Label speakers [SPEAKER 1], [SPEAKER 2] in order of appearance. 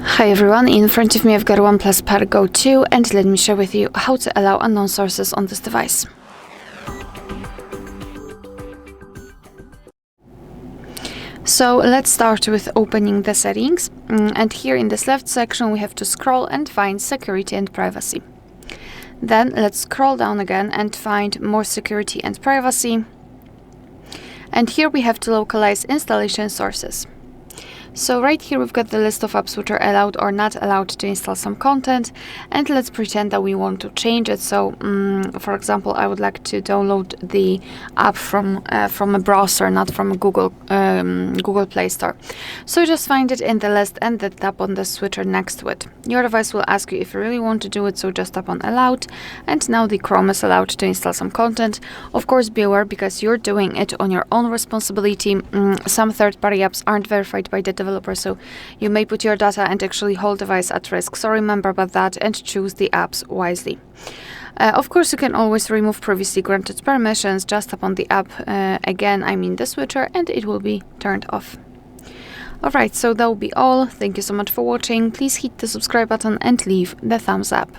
[SPEAKER 1] Hi everyone, in front of me I've got OnePlus Pad Go 2 and let me share with you how to allow unknown sources on this device. So let's start with opening the settings, and here in this left section we have to scroll and find security and privacy. Then let's scroll down again and find more security and privacy, and here we have to localize installation sources. So right here we've got the list of apps which are allowed or not allowed to install some content, and let's pretend that we want to change it. So for example, I would like to download the app from a browser, not from a Google Play Store. So just find it in the list and then tap on the switcher next to it. Your device will ask you if you really want to do it, so just tap on allowed, and now the Chrome is allowed to install some content. Of course, be aware, because you're doing it on your own responsibility. Some third-party apps aren't verified by the developer, so you may put your data and actually whole device at risk. So remember about that and choose the apps wisely. Of course, you can always remove previously granted permissions. Just tap on the app again, I mean the switcher, and it will be turned off. Alright, so that will be all. Thank you so much for watching. Please hit the subscribe button and leave the thumbs up.